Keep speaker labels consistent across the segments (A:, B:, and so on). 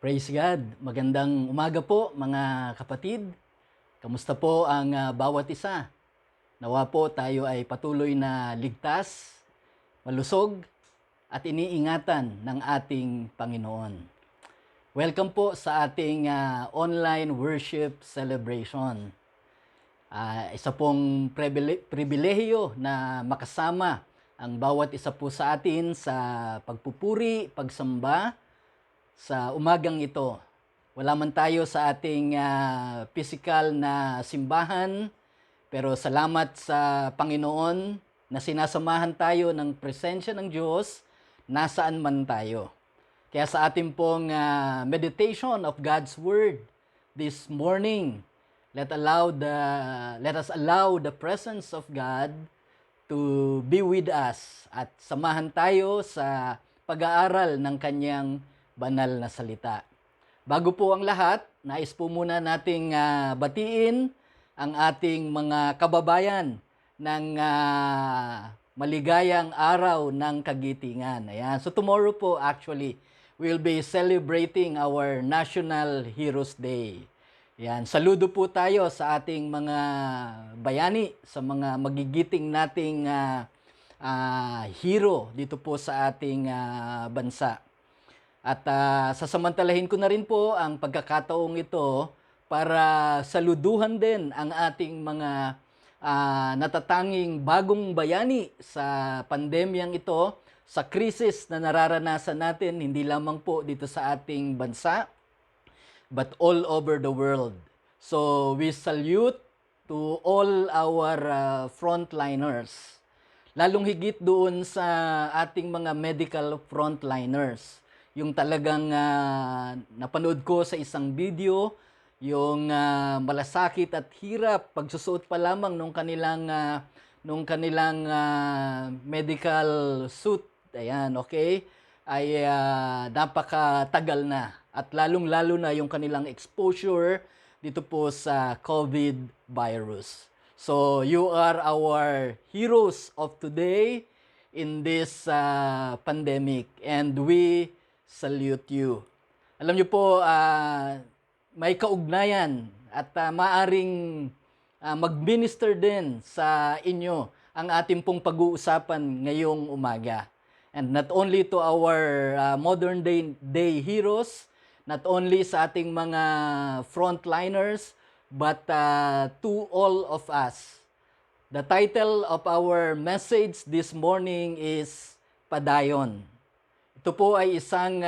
A: Praise God. Magandang umaga po mga kapatid. Kamusta po ang bawat isa? Nawa po tayo ay patuloy na ligtas, malusog, at iniingatan ng ating Panginoon. Welcome po sa ating online worship celebration. Isa pong pribilehiyo na makasama ang bawat isa po sa atin sa pagpupuri, pagsamba, sa umagang ito. Wala man tayo sa ating physical na simbahan, pero salamat sa Panginoon na sinasamahan tayo ng presensya ng Diyos nasaan man tayo. Kaya sa ating pong meditation of God's Word this morning, let us allow the presence of God to be with us at samahan tayo sa pag-aaral ng Kanyang banal na salita. Bago po ang lahat, nais po muna nating batiin ang ating mga kababayan ng maligayang araw ng kagitingan. Ayan. So tomorrow po actually, we'll be celebrating our National Heroes Day. Ayan. Saludo po tayo sa ating mga bayani, sa mga magigiting nating hero dito po sa ating bansa. At sasamantalahin ko na rin po ang pagkakataong ito para saluduhan din ang ating mga natatanging bagong bayani sa pandemyang ito, sa krisis na nararanasan natin, hindi lamang po dito sa ating bansa, but all over the world. So we salute to all our frontliners, lalong higit doon sa ating mga medical frontliners. Yung talagang napanood ko sa isang video, yung malasakit at hirap pagsusuot pa lamang nung kanilang medical suit. Ayan, okay? Ay napakatagal na. At lalong-lalo na yung kanilang exposure dito po sa COVID virus. So, you are our heroes of today in this pandemic, and we salute you. Alam niyo po, may kaugnayan at maaring mag-minister din sa inyo ang ating pong pag-uusapan ngayong umaga. And not only to our modern day heroes, not only sa ating mga frontliners, but to all of us. The title of our message this morning is Padayon. Ito po ay isang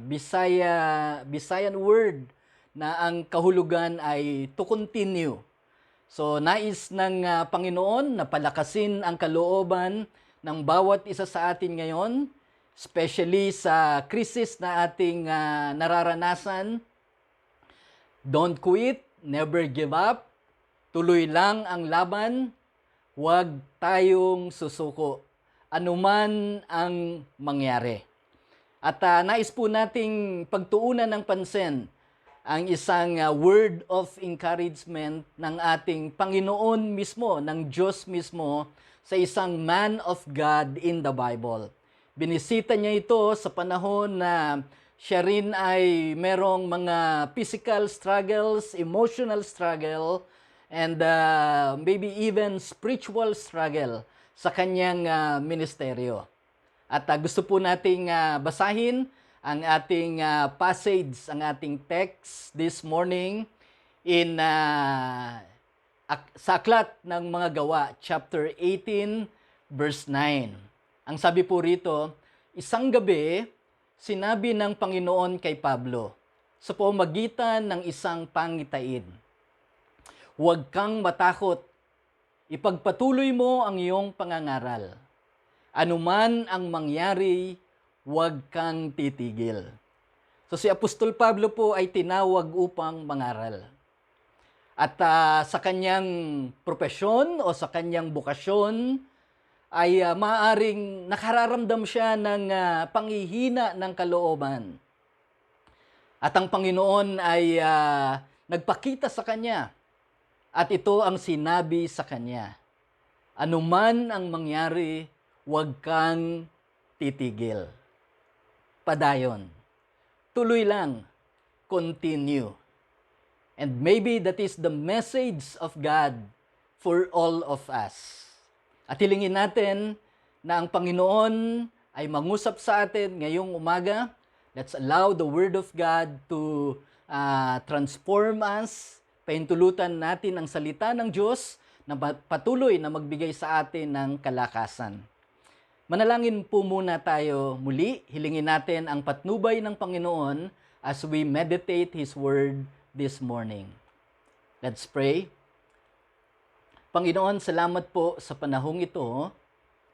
A: Bisayan word na ang kahulugan ay to continue. So nais ng Panginoon na palakasin ang kalooban ng bawat isa sa atin ngayon, especially sa krisis na ating nararanasan. Don't quit, never give up, tuloy lang ang laban, huwag tayong susuko anuman ang mangyari. At nais po nating pagtuunan ng pansin ang isang word of encouragement ng ating Panginoon mismo, ng Diyos mismo, sa isang man of God in the Bible. Binisita niya ito sa panahon na siya rin ay merong mga physical struggles, emotional struggle, and maybe even spiritual struggle sa kanyang ministeryo. At gusto po nating basahin ang ating passage, ang ating text this morning in sa Aklat ng Mga Gawa, chapter 18, verse 9. Ang sabi po rito, isang gabi, sinabi ng Panginoon kay Pablo sa pamamagitan ng isang pangitain, huwag kang matakot. Ipagpatuloy mo ang iyong pangangaral. Anuman ang mangyari, huwag kang titigil. So si Apostol Pablo po ay tinawag upang mangaral. At sa kanyang propesyon o sa kanyang bukasyon ay maaaring nakararamdam siya ng panghihina ng kalooban. At ang Panginoon ay nagpakita sa kanya. At ito ang sinabi sa kanya, anuman ang mangyari, huwag kang titigil. Padayon. tuloy lang, continue. And maybe that is the message of God for all of us. At hilingin natin na ang Panginoon ay mangusap sa atin ngayong umaga. Let's allow the Word of God to transform us. Pahintulutan natin ang salita ng Diyos na patuloy na magbigay sa atin ng kalakasan. Manalangin po muna tayo muli. Hilingin natin ang patnubay ng Panginoon as we meditate His Word this morning. Let's pray. Panginoon, salamat po sa panahong ito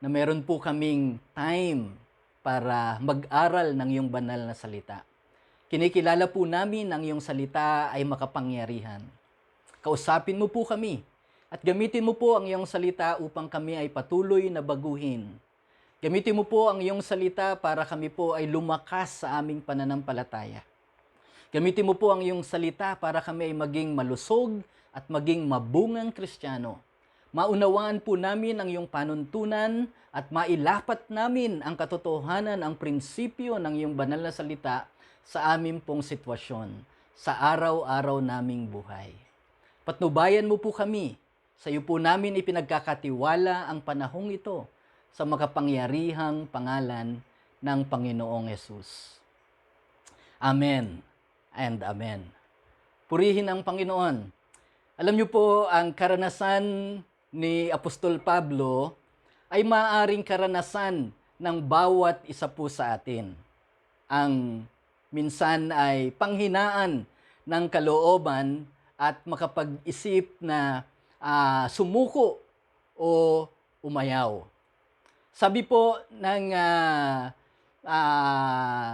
A: na meron po kaming time para mag-aral ng iyong banal na salita. Kinikilala po namin ang iyong salita ay makapangyarihan. Kausapin mo po kami at gamitin mo po ang iyong salita upang kami ay patuloy na baguhin. Gamitin mo po ang iyong salita para kami po ay lumakas sa aming pananampalataya. Gamitin mo po ang iyong salita para kami ay maging malusog at maging mabungang Kristiyano. Maunawaan po namin ang iyong panuntunan at mailapat namin ang katotohanan, ang prinsipyo ng iyong banal na salita sa amin pong sitwasyon, sa araw-araw naming buhay. Patnubayan mo po kami. Sa iyo po namin ipinagkakatiwala ang panahong ito sa makapangyarihang pangalan ng Panginoong Hesus. Amen and amen. Purihin ang Panginoon. Alam niyo po, ang karanasan ni Apostol Pablo ay maaaring karanasan ng bawat isa po sa atin. Ang minsan ay panghinaan ng kalooban at makapag-isip na sumuko o umayaw. Sabi po ng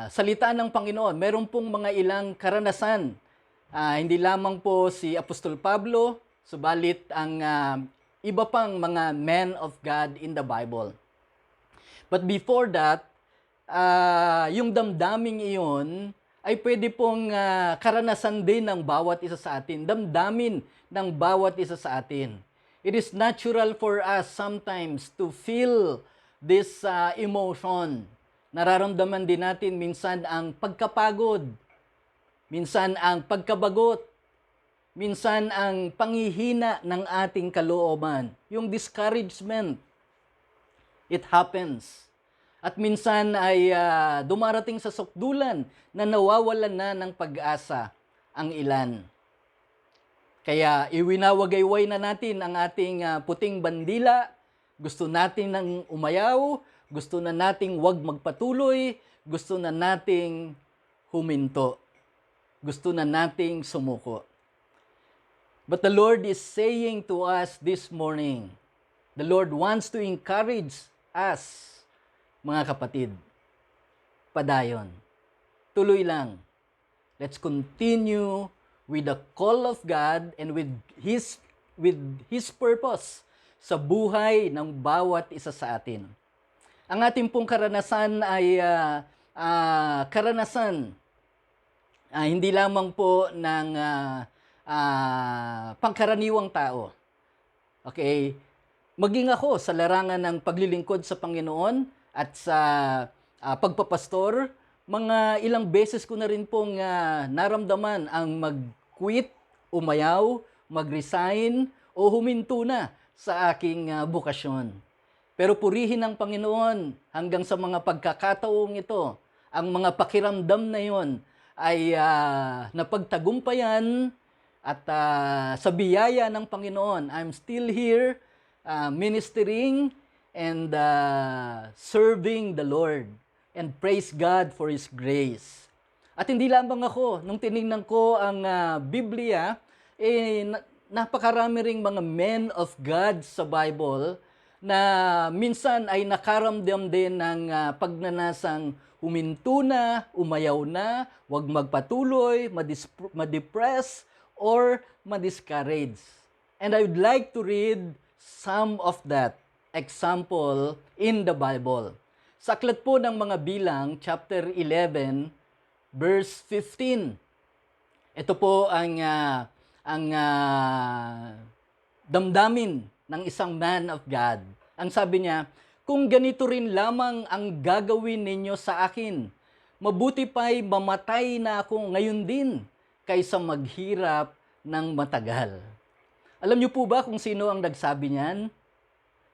A: salita ng Panginoon, meron pong mga ilang karanasan. Hindi lamang po si Apostol Pablo, subalit ang iba pang mga men of God in the Bible. But before that, yung damdaming iyon ay pwede pong karanasan din ng bawat isa sa atin. Damdamin ng bawat isa sa atin. It is natural for us sometimes to feel this emotion. Nararamdaman din natin minsan ang pagkapagod, minsan ang pagkabagot, minsan ang panghihina ng ating kalooban, yung discouragement. It happens. At minsan ay dumarating sa sukdulan na nawawalan na ng pag-asa ang ilan. Kaya iwinawagayway na natin ang ating puting bandila. Gusto natin ng umayaw, gusto na nating wag magpatuloy, gusto na nating huminto. Gusto na nating sumuko. But the Lord is saying to us this morning, the Lord wants to encourage us, mga kapatid. Padayon. Tuloy lang. Let's continue with the call of God and with His purpose sa buhay ng bawat isa sa atin. Ang ating pong karanasan ay karanasan hindi lamang po ng pangkaraniwang tao. Okay? Maging ako sa larangan ng paglilingkod sa Panginoon at sa pagpapastor, mga ilang beses ko na rin pong naramdaman ang mag-quit, umayaw, mag-resign, o huminto na sa aking bukasyon. Pero purihin ng Panginoon hanggang sa mga pagkakataong ito, ang mga pakiramdam na yon ay napagtagumpayan at sa biyaya ng Panginoon, I'm still here ministering and serving the Lord. And praise God for His grace. At hindi lamang ako, nung tinignan ko ang Biblia, napakarami ring mga men of God sa Bible na minsan ay nakaramdam din ng pagnanasang huminto na, umayaw na, huwag magpatuloy, ma-depress, or ma-discourage. And I would like to read some of that example in the Bible. Sa aklat po ng mga Bilang, chapter 11, verse 15. Ito po ang damdamin ng isang man of God. Ang sabi niya, kung ganito rin lamang ang gagawin ninyo sa akin, Mabuti pa'y mamatay na ako ngayon din kaysa maghirap ng matagal. Alam niyo po ba kung sino ang nagsabi niyan?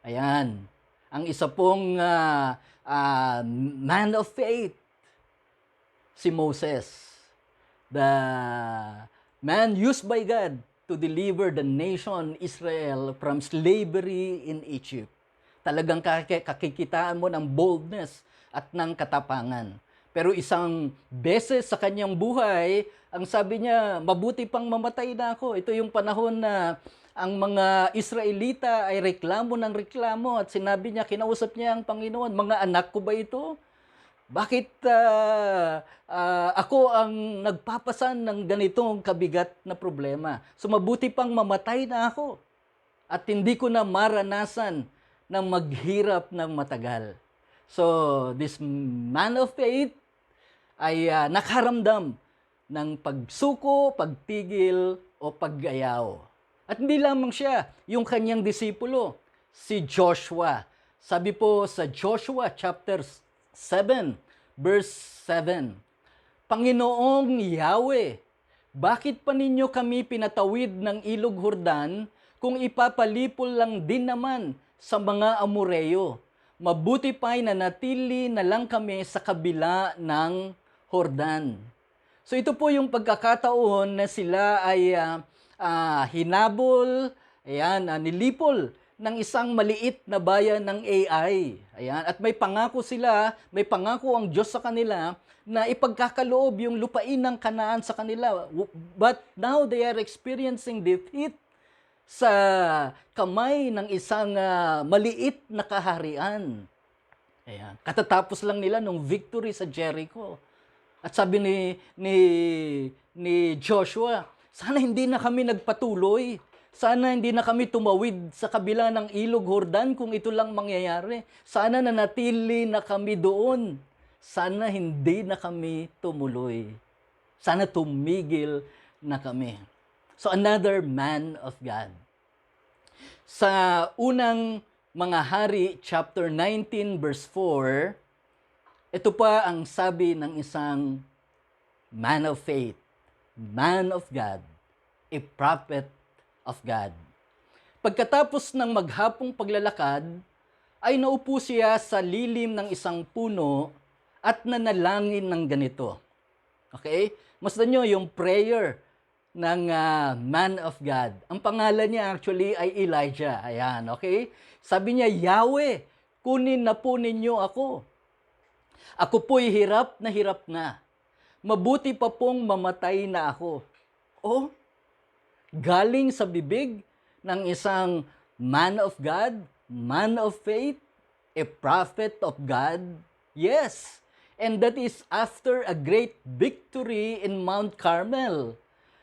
A: Ayan, ang isa pong man of faith, si Moses. The man used by God to deliver the nation Israel from slavery in Egypt. Talagang kakikitaan mo ng boldness at ng katapangan. Pero isang beses sa kanyang buhay, ang sabi niya, mabuti pang mamatay na ako. Ito yung panahon na ang mga Israelita ay reklamo ng reklamo at sinabi niya, kinausap niya ang Panginoon, mga anak ko ba ito? Bakit ako ang nagpapasan ng ganitong kabigat na problema? So mabuti pang mamatay na ako at hindi ko na maranasan na maghirap ng matagal. So this man of faith ay nakaramdam ng pagsuko, pagtigil o paggayaw. At hindi lamang siya, yung kanyang disipulo, si Joshua. Sabi po sa Joshua chapter 7, verse 7, Panginoong Yahweh, bakit pa ninyo kami pinatawid ng ilog Jordan kung ipapalipol lang din naman sa mga Amoreo? Mabuti pa'y nanatili na lang kami sa kabila ng Jordan. So ito po yung pagkakataon na sila ay hinabol, nilipol ng isang maliit na bayan ng Ai. Ayan, at may pangako sila, may pangako ang Diyos sa kanila na ipagkakaloob yung lupain ng Kanaan sa kanila. But now they are experiencing defeat sa kamay ng isang maliit na kaharian. Ayan, katatapos lang nila nung victory sa Jericho. At sabi ni Joshua, sana hindi na kami nagpatuloy. Sana hindi na kami tumawid sa kabila ng ilog Jordan kung ito lang mangyayari. Sana nanatili na kami doon. Sana hindi na kami tumuloy. Sana tumigil na kami. So another man of God. Sa unang mga hari, chapter 19, verse 4, ito pa ang sabi ng isang man of faith, man of God, a prophet of God. Pagkatapos ng maghapong paglalakad, ay naupo siya sa lilim ng isang puno at nanalangin ng ganito. Okay? Masdan nyo yung prayer ng man of God. Ang pangalan niya actually ay Elijah. Ayan, okay? Sabi niya, Yahweh, kunin na po ninyo ako. Ako po'y hirap na. Mabuti pa pong mamatay na ako. Oh, galing sa bibig ng isang man of God, man of faith, a prophet of God. Yes, and that is after a great victory in Mount Carmel.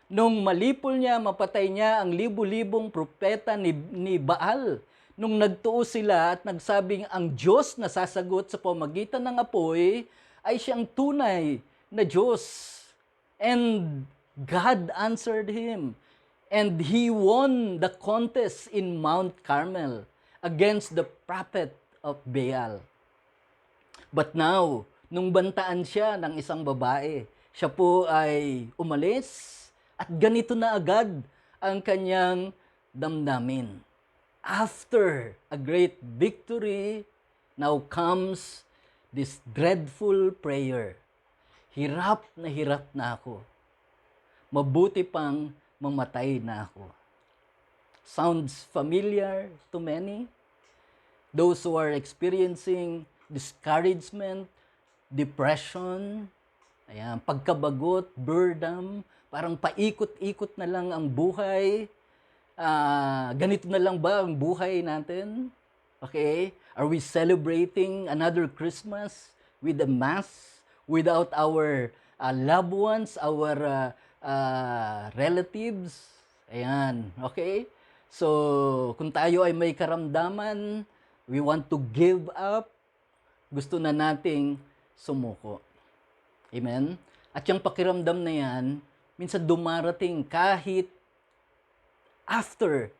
A: Nung malipol niya, mapatay niya ang libu-libong propeta ni Baal. Nung nagtuo sila at nagsabing ang Diyos na sasagot sa pamagitan ng apoy ay siyang tunay na Diyos. And God answered him. And he won the contest in Mount Carmel against the prophet of Baal. But now, nung bantaan siya ng isang babae, siya po ay umalis at ganito na agad ang kanyang damdamin. After a great victory, now comes this dreadful prayer. Hirap na ako. Mabuti pang mamatay na ako. Sounds familiar to many? Those who are experiencing discouragement, depression, pagkabagot, boredom, parang paikot-ikot na lang ang buhay. Ganito na lang ba ang buhay natin? Okay? Are we celebrating another Christmas with a mass without our loved ones, our relatives? Ayan. Okay? So, kung tayo ay may karamdaman, we want to give up, gusto na nating sumuko. Amen? At yung pakiramdam na yan, minsan dumarating kahit after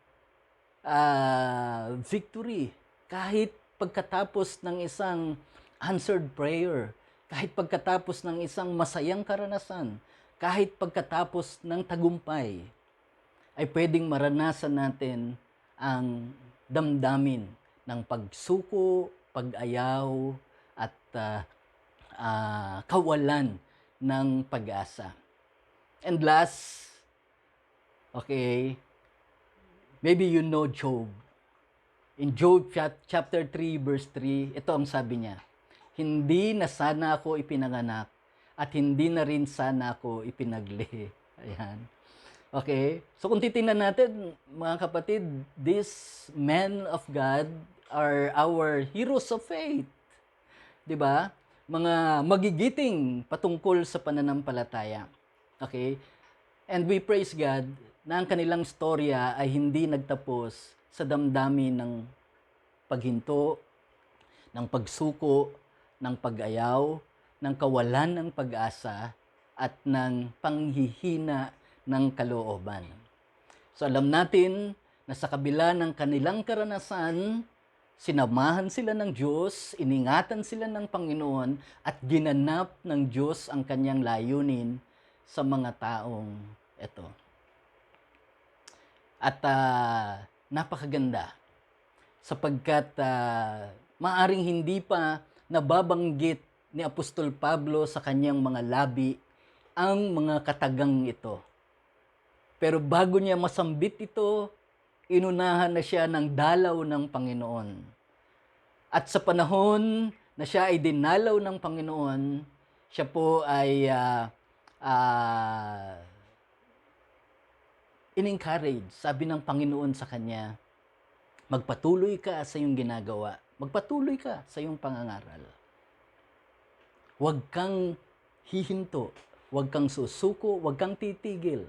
A: victory, kahit pagkatapos ng isang answered prayer, kahit pagkatapos ng isang masayang karanasan, kahit pagkatapos ng tagumpay, ay pwedeng maranasan natin ang damdamin ng pagsuko, pag-ayaw, at kawalan ng pag-asa. And last, okay, maybe you know Job. In Job chapter 3 verse 3, ito ang sabi niya, hindi na sana ako ipinanganak at hindi na rin sana ako ipinagli. Ayan. Okay? So kung titingnan natin, mga kapatid, these men of God are our heroes of faith. 'Di ba? Mga magigiting patungkol sa pananampalataya. Okay? And we praise God na ang kanilang storya ay hindi nagtapos sa damdamin ng paghinto, ng pagsuko, ng pag-ayaw, ng kawalan ng pag-asa, at ng panghihina ng kalooban. So alam natin na sa kabila ng kanilang karanasan, sinamahan sila ng Diyos, iningatan sila ng Panginoon, at ginanap ng Diyos ang kanyang layunin sa mga taong ito. At napakaganda sapagkat maaring hindi pa nababanggit ni Apostol Pablo sa kanyang mga labi ang mga katagang ito. Pero bago niya masambit ito, inunahan na siya ng dalaw ng Panginoon. At sa panahon na siya ay dinalaw ng Panginoon, siya po ay in-encourage. Sabi ng Panginoon sa kanya, magpatuloy ka sa iyong ginagawa. Magpatuloy ka sa iyong pangangaral. Huwag kang hihinto. Huwag kang susuko. Huwag kang titigil.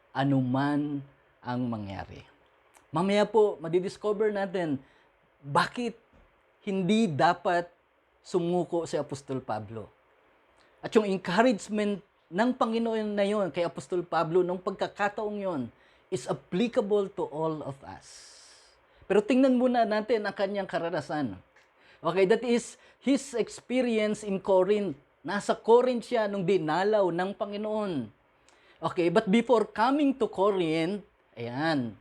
A: Anuman ang mangyari. Mamaya po, madidiscover natin bakit hindi dapat sumuko si Apostol Pablo. At yung encouragement ng Panginoon na yon kay Apostol Pablo nung pagkakataong yon is applicable to all of us. Pero tingnan muna natin ang kanyang karanasan. Okay, that is his experience in Corinth. Nasa Corinth siya nung dinalaw ng Panginoon. Okay, but before coming to Corinth, ayan,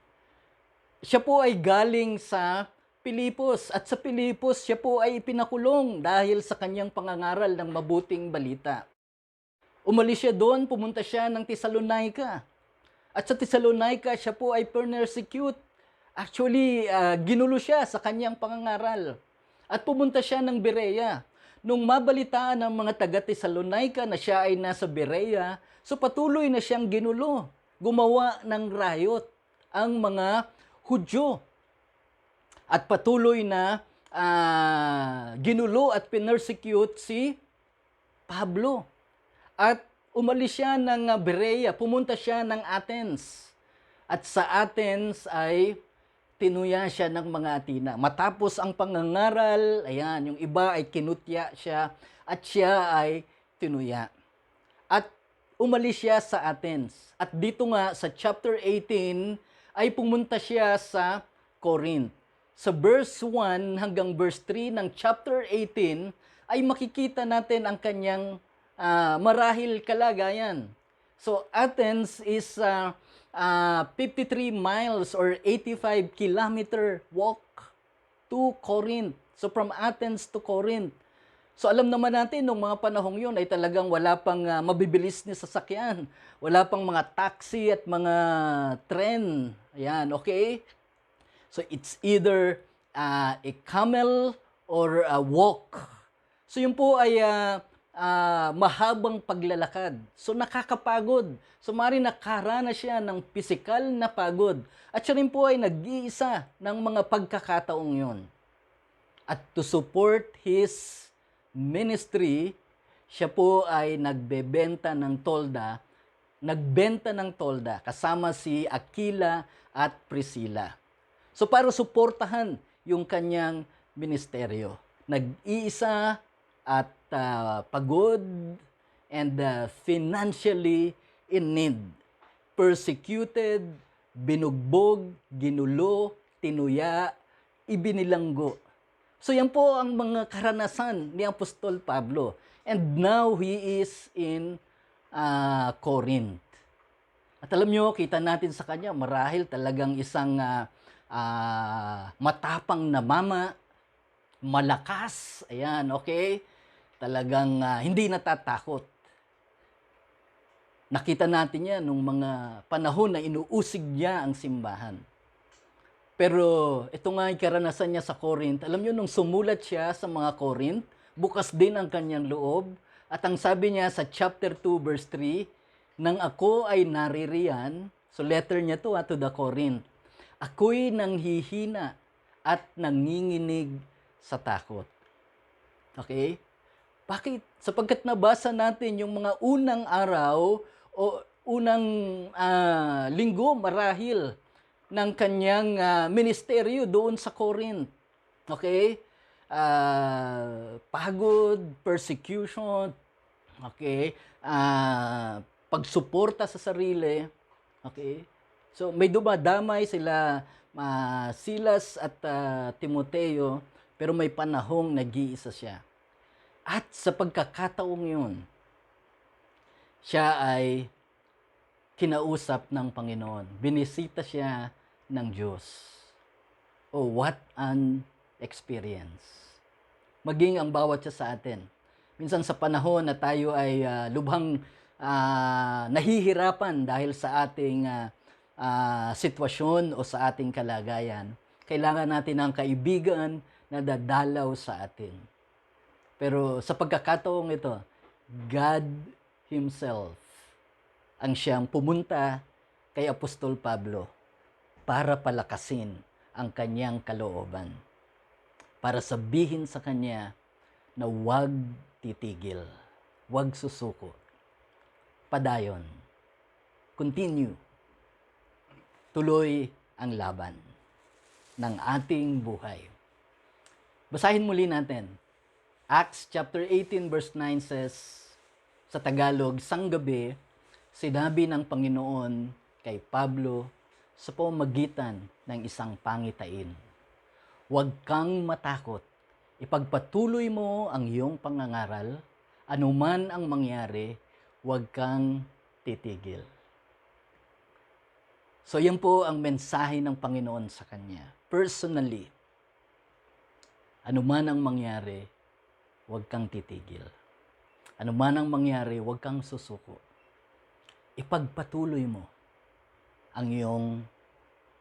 A: siya po ay galing sa Pilipos. At sa Pilipos, siya po ay pinakulong dahil sa kanyang pangangaral ng mabuting balita. Umalis siya doon, pumunta siya ng Thessalonica. At sa Thessalonica, siya po ay persecute. Actually, ginulo siya sa kanyang pangangaral. At pumunta siya ng Berea. Nung mabalitaan ng mga taga-Thessalonica na siya ay nasa Berea, so patuloy na siyang ginulo. Gumawa ng riot ang mga Hudyo. At patuloy na ginulo at pinersecute si Pablo. At umalis siya ng Berea, pumunta siya ng Athens. At sa Athens ay tinuya siya ng mga Atina. Matapos ang pangangaral, ayan, yung iba ay kinutya siya at siya ay tinuya. At umalis siya sa Athens. At dito nga sa chapter 18 ay pumunta siya sa Corinth. Sa verse 1 hanggang verse 3 ng chapter 18 ay makikita natin ang kanyang marahil kalagayan. So Athens is 53 miles or 85 kilometer walk to Corinth. So from Athens to Corinth. So alam naman natin, nung mga panahong yun ay talagang wala pang mabibilis na sasakyan. Wala pang mga taxi at mga tren. Ayan, okay? So it's either a camel or a walk. So yun po ay mahabang paglalakad. So nakakapagod. So maaaring nakaranas siya ng pisikal na pagod. At siya rin po ay nag-iisa ng mga pagkakataong yun. At to support his ministry, siya po ay nagbenta ng tolda kasama si Aquila at Priscilla. So para suportahan yung kanyang ministeryo. Nag-iisa at pagod and financially in need. Persecuted, binugbog, ginulo, tinuya, ibinilanggo. So yan po ang mga karanasan ni Apostol Pablo. And now he is in Corinth. At alam nyo, kita natin sa kanya, marahil talagang isang matapang na mama, malakas, ayan, okay? Talagang hindi natatakot. Nakita natin yan nung mga panahon na inuusig niya ang simbahan. Pero ito nga yung karanasan niya sa Corinth. Alam niyo, nung sumulat siya sa mga Corinth, bukas din ang kanyang loob. At ang sabi niya sa chapter 2 verse 3, nang ako ay naririyan, so letter niya to the Corinth, ako'y nanghihina at nanginginig sa takot. Okay? Bakit? Sapagkat nabasa natin yung mga unang araw o unang linggo marahil ng kanyang ministeryo doon sa Corinth. Okay? Pagod, persecution, okay? Pagsuporta sa sarili. Okay? So may dumadamay sila Silas at Timoteo, pero may panahong nag-iisa siya. At sa pagkakataong yun, siya ay kinausap ng Panginoon. Binisita siya ng Diyos. Oh, what an experience. Maging ang bawat siya sa atin. Minsan sa panahon na tayo ay lubhang nahihirapan dahil sa ating sitwasyon o sa ating kalagayan, kailangan natin ng kaibigan na dadalaw sa atin. Pero sa pagkakataong ito, God Himself ang siyang pumunta kay Apostol Pablo para palakasin ang kanyang kalooban. Para sabihin sa kanya na huwag titigil, huwag susuko. Padayon. Continue. Tuloy ang laban ng ating buhay. Basahin muli natin. Acts chapter 18 verse 9 says, sa Tagalog, sang gabi, sinabi ng Panginoon kay Pablo sa pamamagitan ng isang pangitain, huwag kang matakot, ipagpatuloy mo ang iyong pangangaral, anuman ang mangyari, huwag kang titigil. So yan po ang mensahe ng Panginoon sa kanya. Personally, anuman ang mangyari, huwag kang titigil. Ano man ang mangyari, huwag kang susuko. Ipagpatuloy mo ang iyong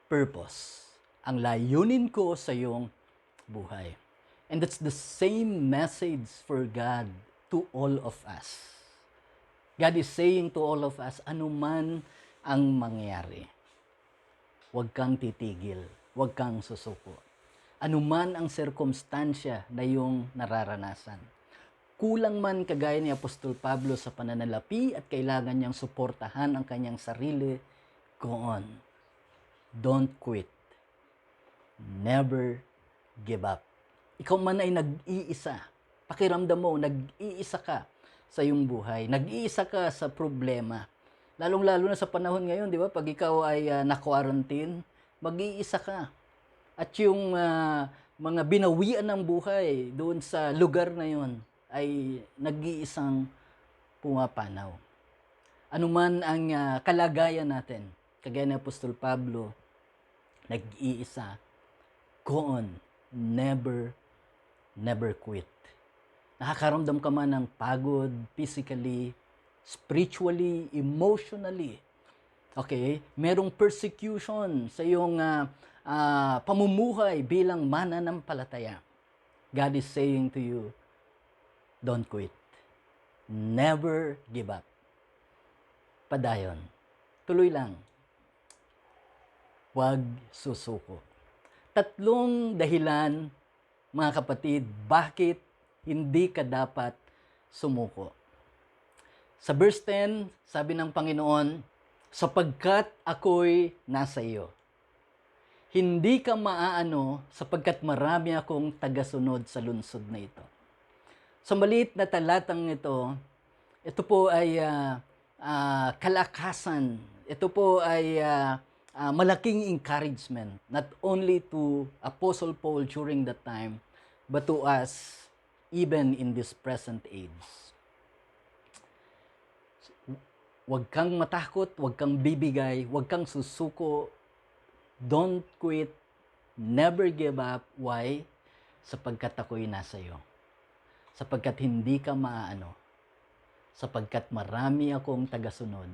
A: purpose, ang layunin ko sa iyong buhay. And that's the same message for God to all of us. God is saying to all of us, ano man ang mangyari, huwag kang titigil, huwag kang susuko. Anuman ang sirkumstansya na iyong nararanasan. Kulang man kagaya ni Apostol Pablo sa pananalapi at kailangan niyang suportahan ang kanyang sarili, go on. Don't quit. Never give up. Ikaw man ay nag-iisa. Pakiramdam mo, nag-iisa ka sa iyong buhay. Nag-iisa ka sa problema. Lalong-lalo na sa panahon ngayon, di ba? Pag ikaw ay na-quarantine, mag-iisa ka. At yung mga binawian ng buhay doon sa lugar na yon ay nag-iisang pumapanaw. Anuman ang kalagayan natin, kagaya ni Apostol Pablo, nag-iisa, go on, never quit. Nakakaramdam ka man ng pagod, physically, spiritually, emotionally. Okay? Merong persecution sa iyong pamumuhay bilang mananampalataya. God is saying to you, don't quit. Never give up. Padayon. Tuloy lang. Huwag susuko. 3 dahilan, mga kapatid, bakit hindi ka dapat sumuko. Sa verse 10, sabi ng Panginoon, sapagkat ako'y nasa iyo. Hindi ka maaano sapagkat marami akong tagasunod sa lungsod na ito. Sa maliit na talatang ito po ay kalakasan. Ito po ay malaking encouragement, not only to Apostle Paul during that time, but to us even in this present age. Huwag kang matakot, huwag kang bibigay, huwag kang susuko. Don't quit, never give up. Why? Sapagkat ako'y nasa iyo. Sapagkat hindi ka maaano. Sapagkat marami akong tagasunod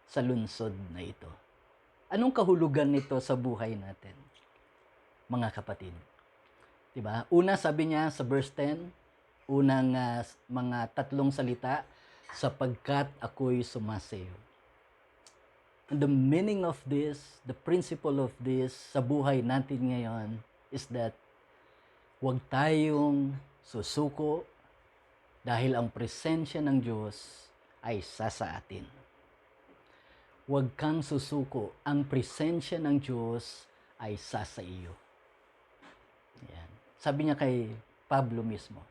A: sa lungsod na ito. Anong kahulugan nito sa buhay natin, mga kapatid? Diba? Una, sabi niya sa verse 10, unang mga tatlong salita, sapagkat ako'y sumasayo. And the meaning of this, the principle of this sa buhay natin ngayon is that huwag tayong susuko dahil ang presensya ng Diyos ay sa atin. Huwag kang susuko, ang presensya ng Diyos ay sa iyo. Yan. Sabi niya kay Pablo mismo,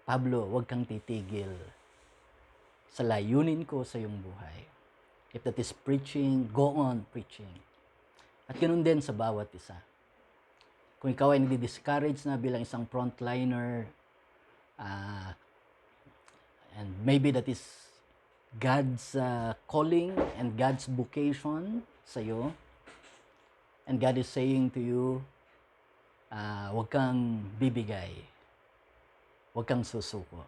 A: Pablo, huwag kang titigil sa layunin ko sa iyong buhay. If that is preaching, go on preaching. At ganoon din sa bawat isa. Kung ikaw ay nadi-discourage na bilang isang frontliner, and maybe that is God's calling and God's vocation sa iyo, and God is saying to you, huwag kang bibigay, huwag kang susuko.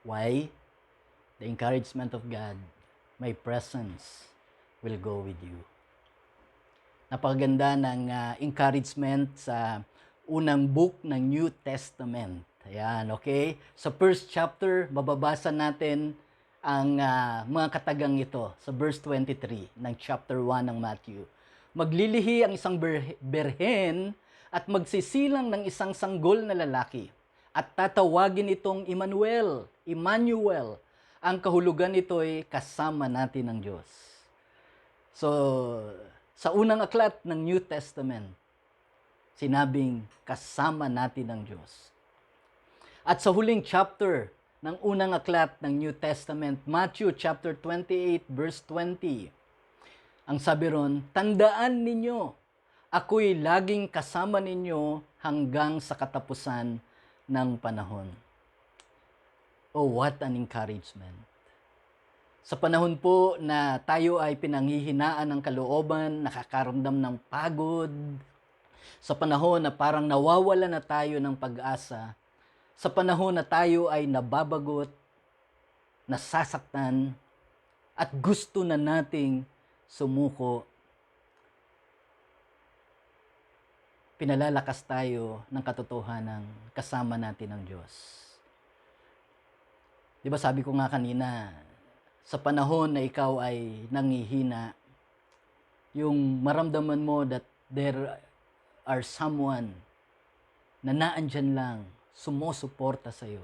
A: Why? The encouragement of God, my presence will go with you. Napakaganda ng encouragement sa unang book ng New Testament. Ayan, okay? Sa first chapter, mababasa natin ang mga katagang ito sa verse 23 ng chapter 1 ng Matthew. Maglilihi ang isang berhen at magsisilang ng isang sanggol na lalaki at tatawagin itong Emmanuel. Ang kahulugan nito ay kasama natin ng Diyos. So, sa unang aklat ng New Testament, sinabing kasama natin ng Diyos. At sa huling chapter ng unang aklat ng New Testament, Matthew chapter 28 verse 20, ang sabi ron, tandaan ninyo, ako'y laging kasama ninyo hanggang sa katapusan ng panahon. Oh, what an encouragement. Sa panahon po na tayo ay pinanghihinaan ng kalooban, nakakaramdam ng pagod, sa panahon na parang nawawala na tayo ng pag-asa, sa panahon na tayo ay nababagot, nasasaktan, at gusto na nating sumuko, pinalalakas tayo ng katotohanan kasama natin ng Diyos. Di ba sabi ko nga kanina, sa panahon na ikaw ay nanghihina, yung maramdaman mo that there are someone na naandyan lang, sumusuporta sa'yo.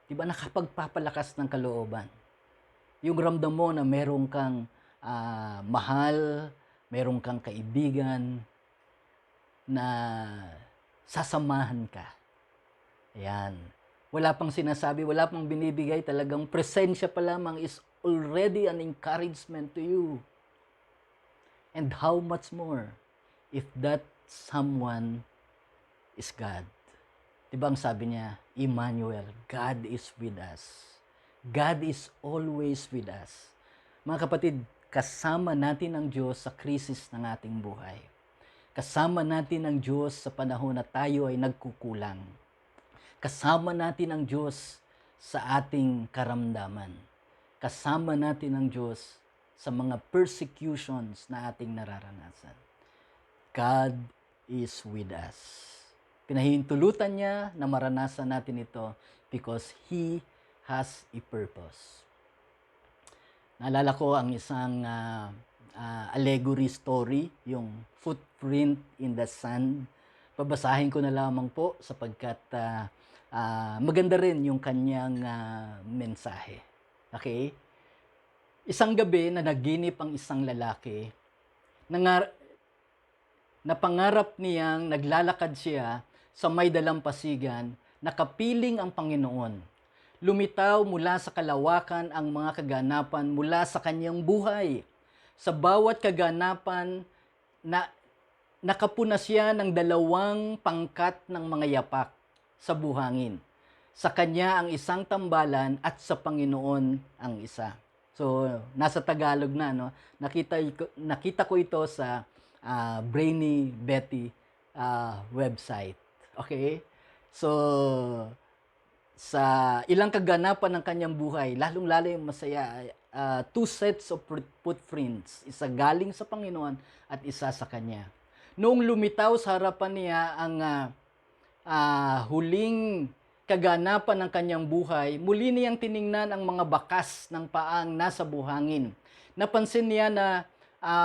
A: Di ba nakapagpapalakas ng kalooban? Yung ramdam mo na meron kang mahal, meron kang kaibigan, na sasamahan ka. Ayan. Wala pang sinasabi, wala pang binibigay, talagang presensya pa lamang is already an encouragement to you. And how much more if that someone is God? Diba ang sabi niya, Emmanuel, God is with us. God is always with us. Mga kapatid, kasama natin ang Diyos sa krisis ng ating buhay. Kasama natin ang Diyos sa panahon na tayo ay nagkukulang. Kasama natin ang Diyos sa ating karamdaman. Kasama natin ang Diyos sa mga persecutions na ating nararanasan. God is with us. Pinahintulutan niya na maranasan natin ito because He has a purpose. Naalala ko ang isang allegory story, yung footprint in the sand. Babasahin ko na lamang po sapagkat maganda rin yung kanyang mensahe. Okay? Isang gabi na naginip ang isang lalaki, napangarap niyang naglalakad siya sa may dalampasigan, nakapiling ang Panginoon. Lumitaw mula sa kalawakan ang mga kaganapan mula sa kanyang buhay. Sa bawat kaganapan, nakapuna siya ng 2 pangkat ng mga yapak sa buhangin. Sa kanya ang isang tambalan at sa Panginoon ang isa. So, nasa Tagalog na, no? Nakita ko ito sa Brainy Betty website. Okay? So, sa ilang kaganapan ng kanyang buhay, lalong-lalo yung masaya, two sets of footprints, isa galing sa Panginoon at isa sa kanya. Noong lumitaw sa harapan niya ang huling kaganapan ng kanyang buhay, muli niyang tiningnan ang mga bakas ng paang nasa buhangin. Napansin niya na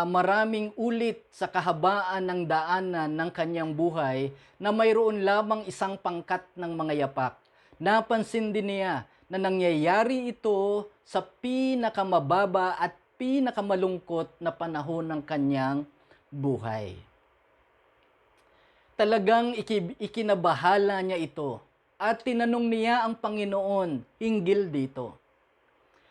A: maraming ulit sa kahabaan ng daanan ng kanyang buhay na mayroon lamang isang pangkat ng mga yapak. Napansin din niya na nangyayari ito sa pinakamababa at pinakamalungkot na panahon ng kanyang buhay. Talagang ikinabahala niya ito at tinanong niya ang Panginoon hinggil dito.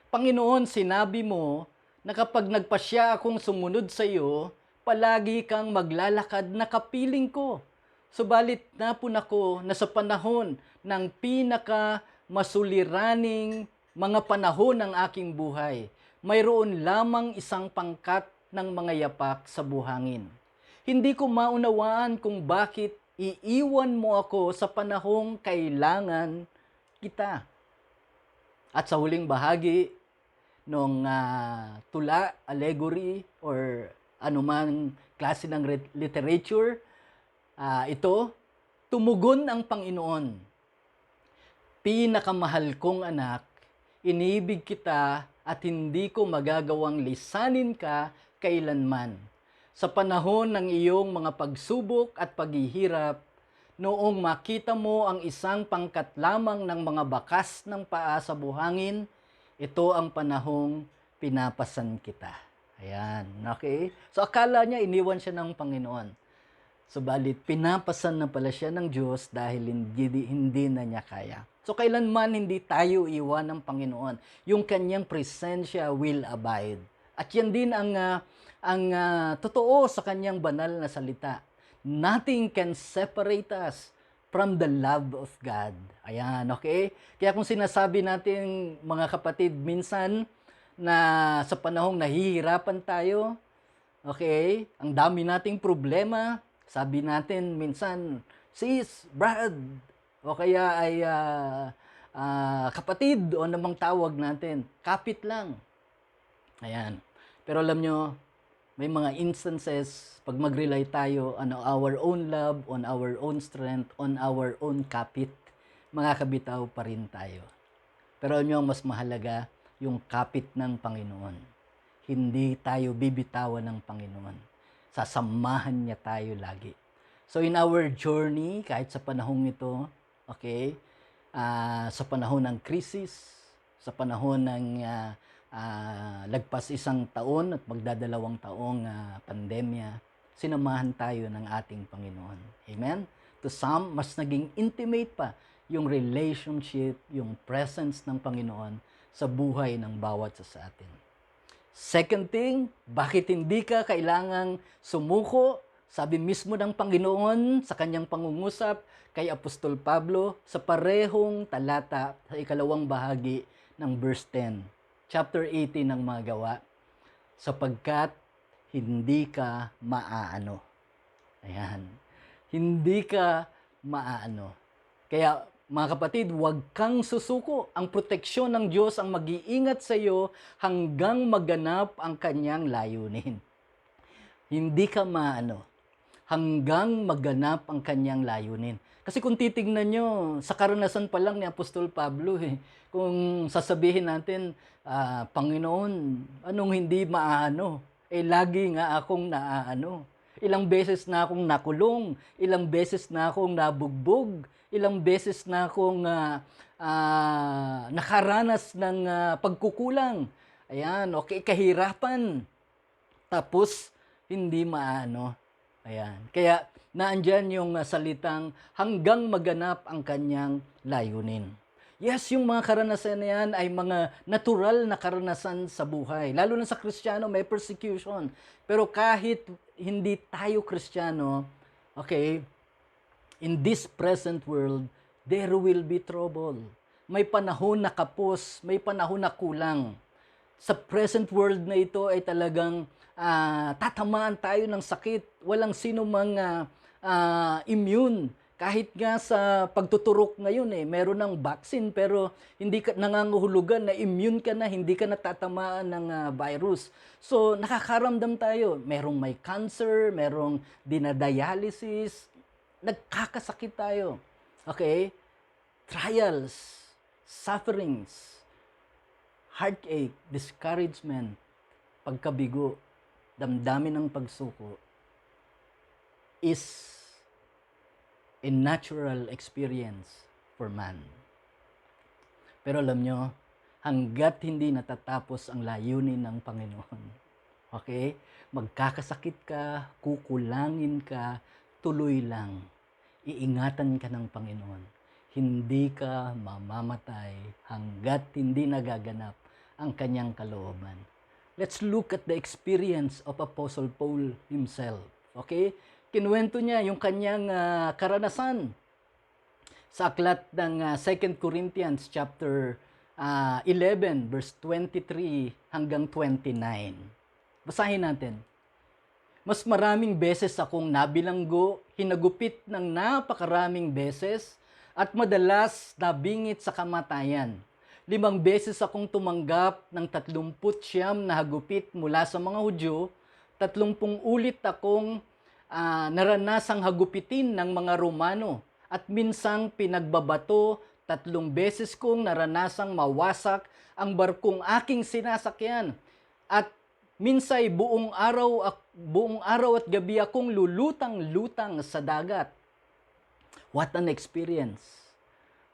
A: Panginoon, sinabi mo na kapag nagpasya akong sumunod sa iyo, palagi kang maglalakad na kapiling ko. Subalit napun ako na sa panahon ng pinaka-masuliraning mga panahon ng aking buhay, mayroon lamang isang pangkat ng mga yapak sa buhangin. Hindi ko maunawaan kung bakit iiwan mo ako sa panahong kailangan kita. At sa huling bahagi ng tula, allegory, or anumang klase ng literature, ito, tumugon ang Panginoon. Pinakamahal kong anak, inibig kita at hindi ko magagawang lisanin ka kailanman. Sa panahon ng iyong mga pagsubok at paghihirap, noong makita mo ang isang pangkat lamang ng mga bakas ng paa sa buhangin, ito ang panahong pinapasan kita. Ayan, okay? So akala niya iniwan siya ng Panginoon. Subalit pinapasan na pala siya ng Diyos dahil hindi na niya kaya. So kailanman hindi tayo iwan ng Panginoon. Yung kanyang presensya will abide. At yan din ang totoo sa kanyang banal na salita. Nothing can separate us from the love of God. Ayan, okay? Kaya kung sinasabi natin, mga kapatid, minsan na sa panahong nahihirapan tayo, okay, ang dami nating problema, sabi natin minsan, sis, brad, o kaya ay kapatid, o namang tawag natin, kapit lang. Ayan. Pero alam nyo, may mga instances, pag mag-rely tayo on our own love, on our own strength, on our own kapit, mga kabitaw pa rin tayo. Pero alam nyo, mas mahalaga yung kapit ng Panginoon. Hindi tayo bibitawan ng Panginoon. Sasamahan niya tayo lagi. So in our journey, kahit sa panahong ito, okay, sa panahon ng krisis, sa panahon ng lagpas isang taon at magdadalawang taong pandemya, sinamahan tayo ng ating Panginoon. Amen? To some, mas naging intimate pa yung relationship, yung presence ng Panginoon sa buhay ng bawat sa atin. Second thing, bakit hindi ka kailangang sumuko? Sabi mismo ng Panginoon sa kanyang pangungusap kay Apostol Pablo sa parehong talata sa ikalawang bahagi ng verse 10. Chapter 18 ng mga gawa. Sapagkat hindi ka maaano. Ayan. Hindi ka maaano. Kaya mga kapatid, huwag kang susuko. Ang proteksyon ng Diyos ang mag-iingat sa iyo hanggang maganap ang kanyang layunin. Hindi ka maano. Hanggang maganap ang kanyang layunin. Kasi kung titignan nyo, sa karanasan pa lang ni Apostol Pablo, kung sasabihin natin, Panginoon, anong hindi maaano? Lagi nga akong naaano. Ilang beses na akong nakulong, ilang beses na akong nabugbog, ilang beses na akong nakaranas ng pagkukulang. Ayan, okay, kahirapan. Tapos, hindi maano. Ayan. Kaya, naandyan yung salitang hanggang maganap ang kanyang layunin. Yes, yung mga karanasan na yan ay mga natural na karanasan sa buhay. Lalo na sa Kristiyano, may persecution. Pero kahit hindi tayo Kristiyano, okay, in this present world, there will be trouble. May panahon na kapos, may panahon na kulang. Sa present world na ito ay talagang tatamaan tayo ng sakit. Walang sino mang immune. Kahit nga sa pagtuturok ngayon meron ng vaccine pero hindi ka nangangahulugan na immune ka na, hindi ka natatamaan ng virus. So nakakaramdam tayo. Merong may cancer, merong dinadialysis, nagkakasakit tayo. Okay? Trials, sufferings, heartache, discouragement, pagkabigo, damdamin ng pagsuko is a natural experience for man. Pero alam nyo, hanggat hindi natatapos ang layunin ng Panginoon, okay? Magkakasakit ka, kukulangin ka, tuloy lang. Iingatan ka ng Panginoon. Hindi ka mamamatay hanggat hindi nagaganap ang kanyang kalooban. Let's look at the experience of Apostle Paul himself. Okay? Kinuwento niya yung kanyang karanasan sa aklat ng 2 Corinthians chapter 11 verse 23 hanggang 29. Basahin natin. Mas maraming beses akong nabilanggo, hinagupit ng napakaraming beses, at madalas nabingit sa kamatayan. 5 beses akong tumanggap ng 39 na hagupit mula sa mga Hudyo, 30 ulit akong naranasang hagupitin ng mga Romano, at minsang pinagbabato, 3 beses kong naranasang mawasak ang barkong aking sinasakyan, at minsay buong araw at gabi akong lulutang-lutang sa dagat. What an experience.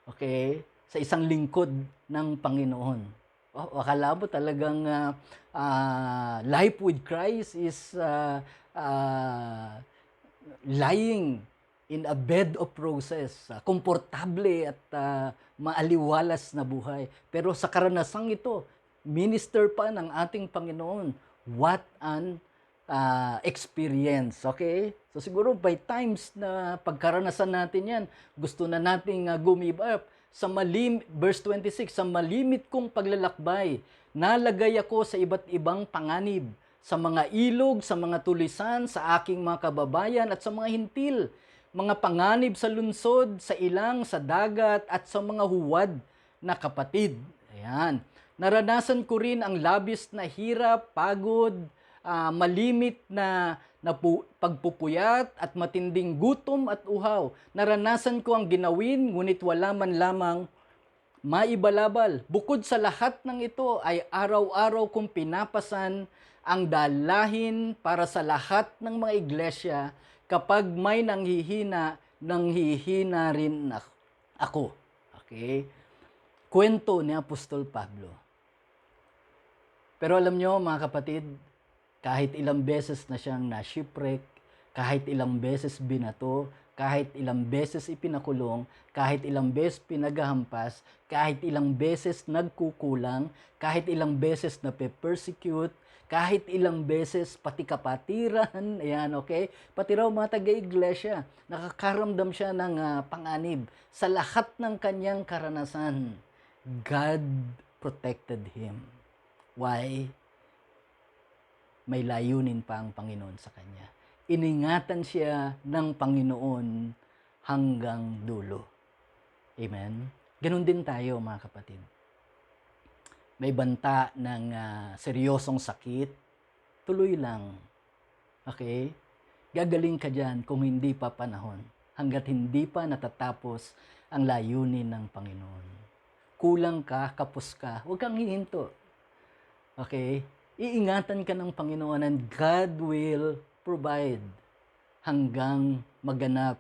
A: Okay? Sa isang lingkod ng Panginoon. Akala mo talagang life with Christ is lying in a bed of roses, komportable at maaliwalas na buhay. Pero sa karanasang ito, minister pa ng ating Panginoon. What an experience, okay? So siguro by times na pagkaranasan natin yan, gusto na nating give up. Verse 26, sa malimit kong paglalakbay, nalagay ako sa iba't ibang panganib, sa mga ilog, sa mga tulisan, sa aking mga kababayan at sa mga hintil, mga panganib sa lungsod, sa ilang, sa dagat at sa mga huwad na kapatid. Ayan. Naranasan ko rin ang labis na hirap, pagod, malimit na pagpupuyat at matinding gutom at uhaw. Naranasan ko ang ginawin, ngunit wala man lamang maibalabal. Bukod sa lahat ng ito ay araw-araw kong pinapasan ang dalahin para sa lahat ng mga iglesia. Kapag may nanghihina rin ako. Okay? Kwento ni Apostol Pablo. Pero alam nyo mga kapatid, kahit ilang beses na siyang na-shipwreck, kahit ilang beses binato, kahit ilang beses ipinakulong, kahit ilang beses pinaghahampas, kahit ilang beses nagkukulang, kahit ilang beses na persecute, kahit ilang beses pati kapatiran, ayan, okay? Pati raw mga taga-iglesia, nakakaramdam siya ng panganib. Sa lahat ng kanyang karanasan, God protected him. Why? May layunin pa ang Panginoon sa kanya. Iningatan siya ng Panginoon hanggang dulo. Amen? Ganun din tayo mga kapatid. May banta ng seryosong sakit, tuloy lang. Okay? Gagaling ka dyan kung hindi pa panahon, hanggat hindi pa natatapos ang layunin ng Panginoon. Kulang ka, kapos ka, huwag kang hihinto. Okay? Iingatan ka ng Panginoon and God will provide hanggang maganap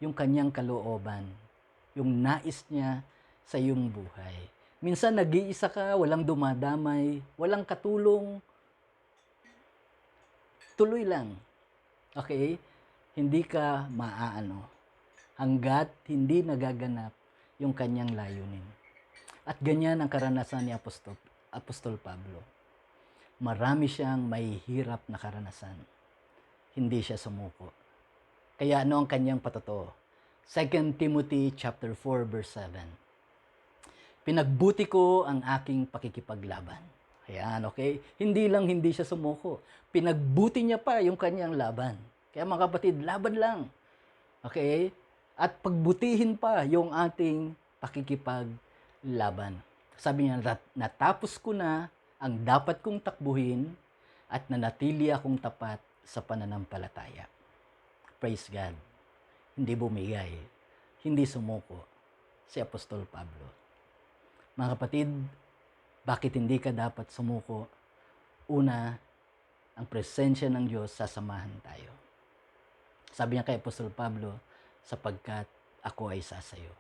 A: yung kanyang kalooban, yung nais niya sa iyong buhay. Minsan nag-iisa ka, walang dumadamay, walang katulong, tuloy lang. Okay? Hindi ka maaano hanggat hindi nagaganap yung kanyang layunin. At ganyan ang karanasan ni Apostol Pablo. Marami siyang may hirap na karanasan. Hindi siya sumuko. Kaya ano ang kanyang patotoo? 2 Timothy chapter 4 verse 7. Pinagbuti ko ang aking pakikipaglaban. Ayan, okay? Hindi lang hindi siya sumuko. Pinagbuti niya pa yung kanyang laban. Kaya mga kapatid, laban lang. Okay? At pagbutihin pa yung ating pakikipaglaban. Sabi niya, natapos ko na ang dapat kong takbuhin at nanatili akong tapat sa pananampalataya. Praise God. Hindi bumigay. Hindi sumuko si Apostol Pablo. Mga kapatid, bakit hindi ka dapat sumuko? Una, ang presensya ng Diyos, sasamahan tayo. Sabi niya kay Apostol Pablo, sapagkat ako ay sasayo.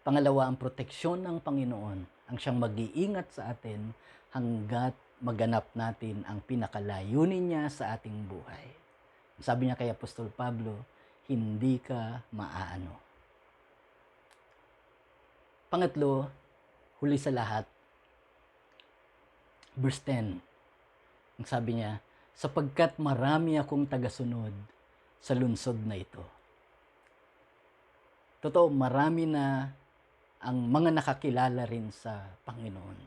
A: Pangalawa, ang proteksyon ng Panginoon ang siyang mag-iingat sa atin hanggat maganap natin ang pinakalayunin niya sa ating buhay. Sabi niya kay Apostol Pablo, hindi ka maaano. Pangatlo, huli sa lahat, verse 10. Ang sabi niya, sapagkat marami akong tagasunod sa lungsod na ito. Totoo, marami na ang mga nakakilala rin sa Panginoon.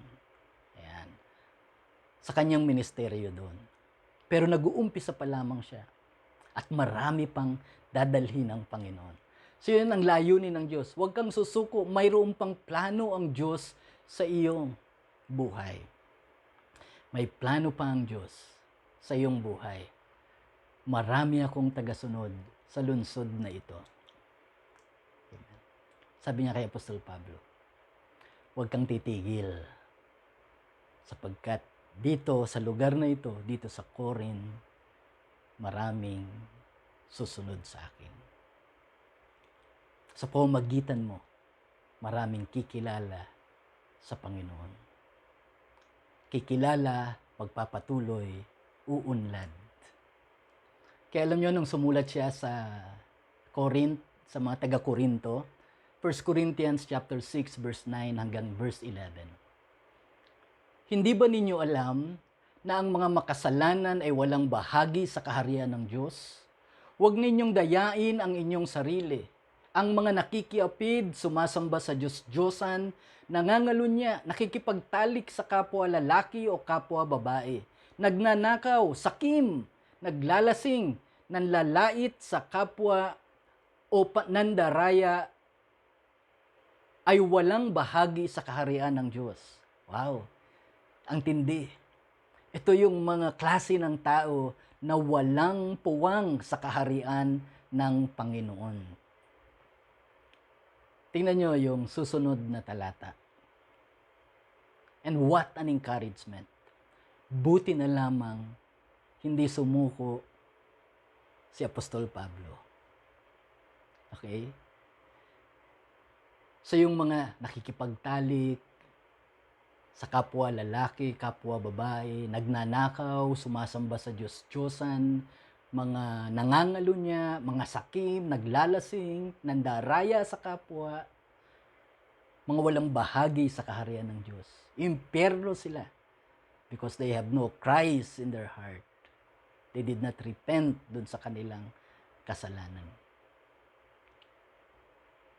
A: Ayan. Sa kanyang ministeryo doon. Pero nag-uumpisa pa lamang siya. At marami pang dadalhin ng Panginoon. So yun ang layunin ng Diyos. Huwag kang susuko. Mayroon pang plano ang Diyos sa iyong buhay. May plano pa ang Diyos sa iyong buhay. Marami akong tagasunod sa lungsod na ito. Sabi niya kay Apostol Pablo, huwag kang titigil. Sapagkat dito sa lugar na ito, dito sa Corinth, maraming susunod sa akin. Sa pamamagitan mo, maraming kikilala sa Panginoon. Kikilala, magpapatuloy, uunlad. Kaya alam nyo, nung sumulat siya sa Corinth, sa mga taga-Corinto, 1 Corinthians chapter 6, verse 9 hanggang verse 11. Hindi ba ninyo alam na ang mga makasalanan ay walang bahagi sa kaharian ng Diyos? Huwag ninyong dayain ang inyong sarili. Ang mga nakikiapid, sumasamba sa Diyos-Diyosan, nangangalunya, nakikipagtalik sa kapwa lalaki o kapwa babae, nagnanakaw, sakim, naglalasing, nanlalait sa kapwa o nandaraya, ay walang bahagi sa kaharian ng Diyos. Wow! Ang tindi. Ito yung mga klase ng tao na walang puwang sa kaharian ng Panginoon. Tingnan nyo yung susunod na talata. And what an encouragement. Buti na lamang hindi sumuko si Apostol Pablo. Okay? So yung mga nakikipagtalik sa kapwa lalaki, kapwa babae, nagnanakaw, sumasamba sa Diyos-Diyosan, mga nangangalunya, mga sakim, naglalasing, nandaraya sa kapwa, mga walang bahagi sa kaharian ng Diyos. Impyerno sila because they have no Christ in their heart. They did not repent dun sa kanilang kasalanan.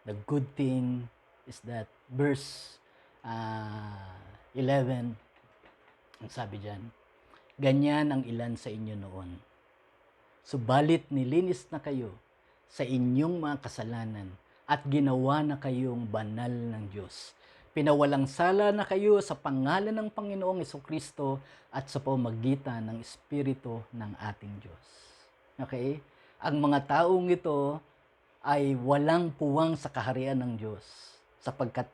A: The good thing is that verse 11, ang sabi dyan, ganyan ang ilan sa inyo noon. Subalit nilinis na kayo sa inyong mga kasalanan at ginawa na kayong banal ng Diyos. Pinawalang sala na kayo sa pangalan ng Panginoong Jesucristo at sa pamamagitan ng Espiritu ng ating Diyos. Okay? Ang mga taong ito ay walang puwang sa kaharian ng Diyos sapagkat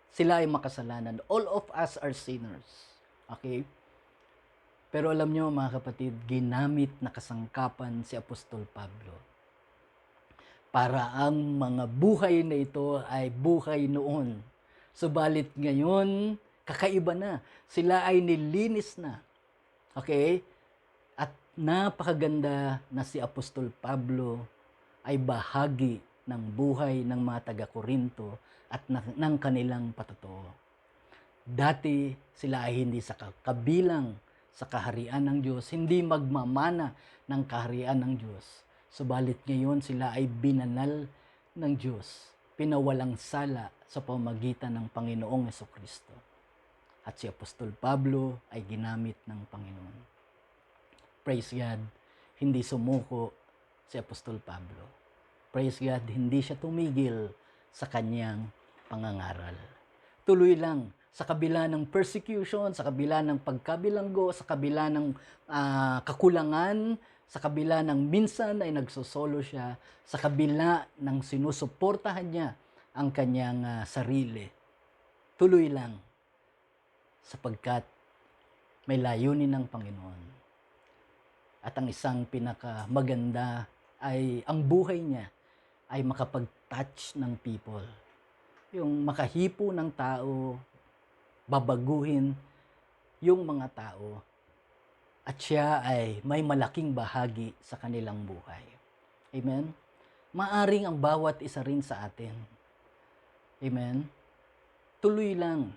A: sila ay makasalanan. All of us are sinners. Okay? Pero alam nyo mga kapatid, ginamit na kasangkapan si Apostol Pablo para ang mga buhay na ito ay buhay noon. Subalit ngayon, kakaiba na. Sila ay nilinis na. Okay? At napakaganda na si Apostol Pablo ay bahagi ng buhay ng mga taga-Korinto at ng kanilang patotoo. Dati sila ay hindi sa kabilang sa kaharian ng Diyos, hindi magmamana ng kaharian ng Diyos. Subalit ngayon sila ay binanal ng Diyos, pinawalang sala sa pamamagitan ng Panginoong Jesucristo. At si Apostol Pablo ay ginamit ng Panginoon. Praise God, hindi sumuko si Apostol Pablo. Praise God, hindi siya tumigil sa kanyang pangangaral. Tuloy lang, sa kabila ng persecution, sa kabila ng pagkabilanggo, sa kabila ng kakulangan, sa kabila ng minsan ay nagsosolo siya, sa kabila ng sinusuportahan niya ang kanyang sarili. Tuloy lang, sapagkat may layunin ng Panginoon. At ang isang pinakamaganda ay ang buhay niya ay makapag-touch ng people. Yung makahipo ng tao, babaguhin yung mga tao, at siya ay may malaking bahagi sa kanilang buhay. Amen? Maaring ang bawat isa rin sa atin. Amen? Tuloy lang.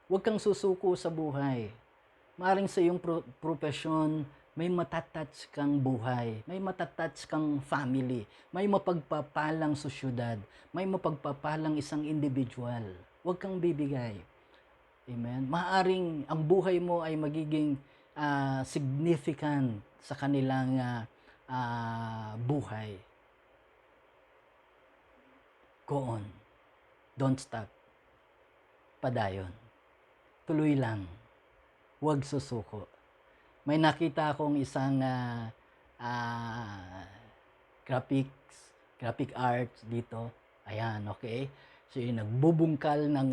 A: Huwag kang susuko sa buhay. Maaring sa iyong profesyon, may matatouch kang buhay, may matatouch kang family, may mapagpapalang sosyudad, may mapagpapalang isang individual. Huwag kang bibigay. Amen? Maaring ang buhay mo ay magiging significant sa kanilang buhay. Go on. Don't stop. Padayon. Tuloy lang. Huwag susuko. May nakita akong isang graphic arts dito. Ayan, okay? So, yung nagbubungkal ng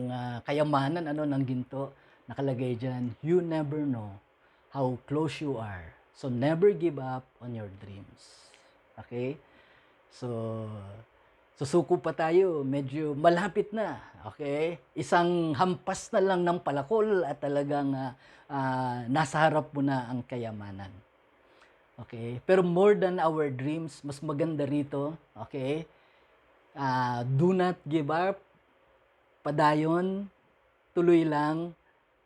A: kayamanan, ng ginto. Nakalagay dyan, you never know how close you are. So, never give up on your dreams. Okay? So, susuko pa tayo. Medyo malapit na. Okay? Isang hampas na lang ng palakol at talagang nasa harap mo na ang kayamanan. Okay? Pero more than our dreams, mas maganda rito. Okay? Do not give up. Padayon. Tuloy lang.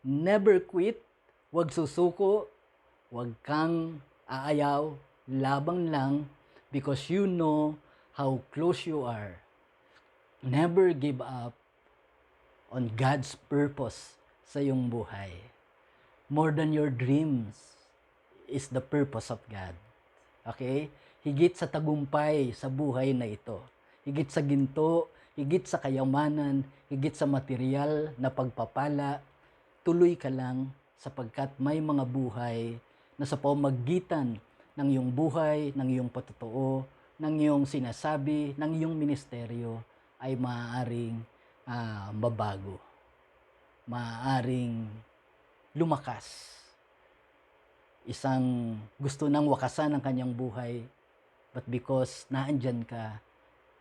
A: Never quit. Huwag susuko. Huwag kang aayaw. Labang lang. Because you know how close you are. Never give up on God's purpose sa iyong buhay. More than your dreams is the purpose of God. Okay? Higit sa tagumpay sa buhay na ito. Higit sa ginto, higit sa kayamanan, higit sa material na pagpapala, tuloy ka lang sapagkat may mga buhay na sa pamamagitan ng iyong buhay, ng iyong patutuo, ng iyong sinasabi, ng iyong ministeryo ay maaaring mabago. Maaaring lumakas. Isang gusto nang wakasan ang kanyang buhay, but because naandyan ka,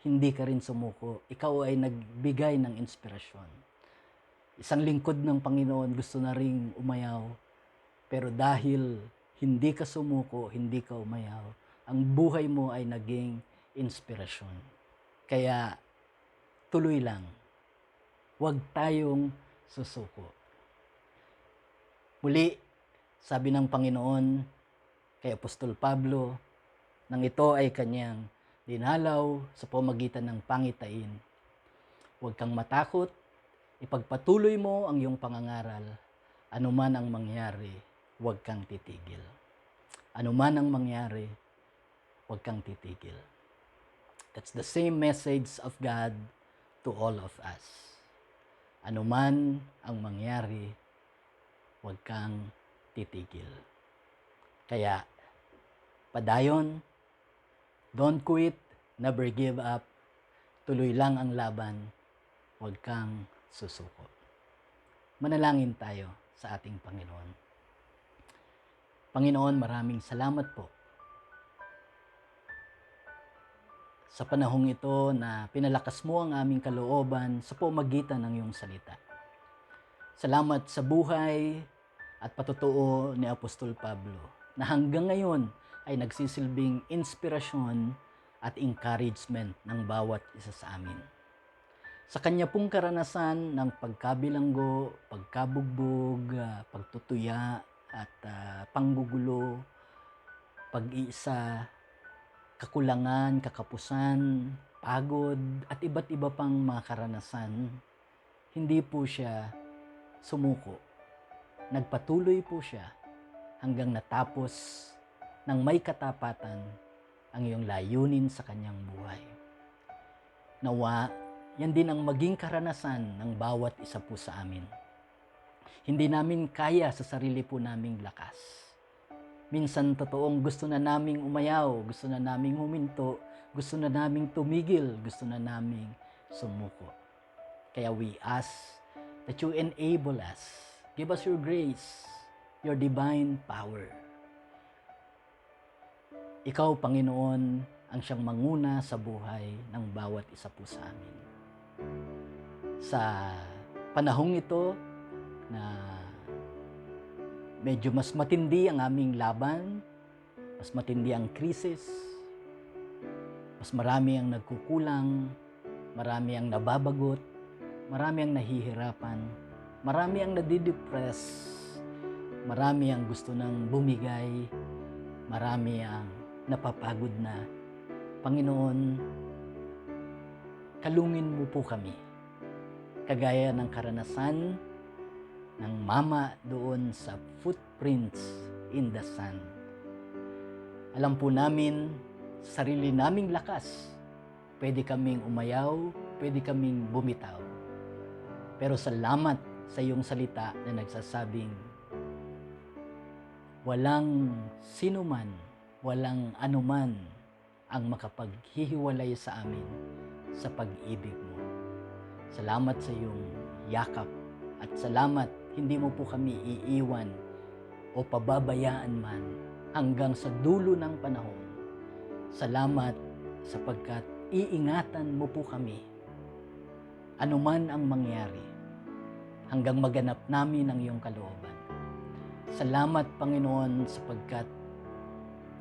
A: hindi ka rin sumuko. Ikaw ay nagbigay ng inspirasyon. Isang lingkod ng Panginoon gusto na ring umayaw, pero dahil hindi ka sumuko, hindi ka umayaw, ang buhay mo ay naging inspirasyon. Kaya tuloy lang. Huwag tayong susuko. Muli, sabi ng Panginoon kay Apostol Pablo, nang ito ay kanyang dinalaw sa pamamagitan ng pangitain. Huwag kang matakot, ipagpatuloy mo ang iyong pangangaral. Anuman ang mangyari, huwag kang titigil. Anuman ang mangyari, huwag kang titigil. That's the same message of God to all of us. Anuman ang mangyari, huwag kang titigil. Kaya, padayon, don't quit, never give up, tuloy lang ang laban, huwag kang susuko. Manalangin tayo sa ating Panginoon. Panginoon, maraming salamat po sa panahong ito na pinalakas mo ang aming kalooban sa pamamagitan ng iyong salita. Salamat sa buhay at patutuo ni Apostol Pablo na hanggang ngayon ay nagsisilbing inspirasyon at encouragement ng bawat isa sa amin. Sa kanya pong karanasan ng pagkabilanggo, pagkabugbog, pagtutuya at panggugulo, pag-iisa, kakulangan, kakapusan, pagod at iba't iba pang mga karanasan, hindi po siya sumuko. Nagpatuloy po siya hanggang natapos ng may katapatan ang iyong layunin sa kanyang buhay. Nawa, yan din ang maging karanasan ng bawat isa po sa amin. Hindi namin kaya sa sarili po naming lakas. Minsan totoong gusto na naming umayaw, gusto na naming huminto, gusto na naming tumigil, gusto na naming sumuko. Kaya we ask that you enable us. Give us your grace, your divine power. Ikaw, Panginoon, ang siyang manguna sa buhay ng bawat isa po sa amin. Sa panahong ito na medyo mas matindi ang aming laban, mas matindi ang krisis, mas marami ang nagkukulang, marami ang nababagot, marami ang nahihirapan, marami ang nadidepress, marami ang gusto nang bumigay, marami ang napapagod na. Panginoon, kalungin mo po kami. Kagaya ng karanasan ng mama doon sa footprints in the sand. Alam po namin, sa sarili naming lakas, pwede kaming umayaw, pwede kaming bumitaw. Pero salamat sa iyong salita na nagsasabing, walang sinuman, walang anuman ang makapaghihiwalay sa amin sa pag-ibig mo. Salamat sa iyong yakap at salamat hindi mo po kami iiwan o pababayaan man hanggang sa dulo ng panahon. Salamat sapagkat iingatan mo po kami anuman ang mangyari hanggang maganap namin ang iyong kalooban. Salamat, Panginoon, sapagkat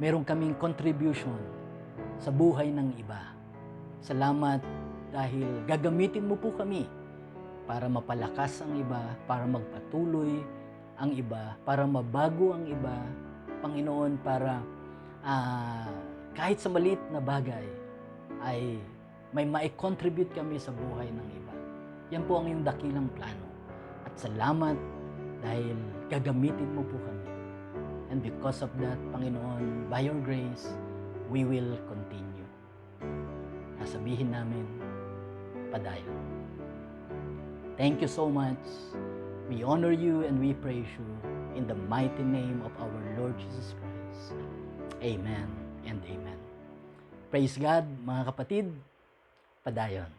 A: meron kaming contribution sa buhay ng iba. Salamat dahil gagamitin mo po kami para mapalakas ang iba, para magpatuloy ang iba, para mabago ang iba, Panginoon, para kahit sa maliit na bagay ay may ma-contribute kami sa buhay ng iba. Yan po ang iyong dakilang plano. At salamat dahil gagamitin mo po kami. And because of that, Panginoon, by your grace, we will continue. Nasabihin namin, padayon. Thank you so much. We honor you and we praise you in the mighty name of our Lord Jesus Christ. Amen and amen. Praise God, mga kapatid. Padayon.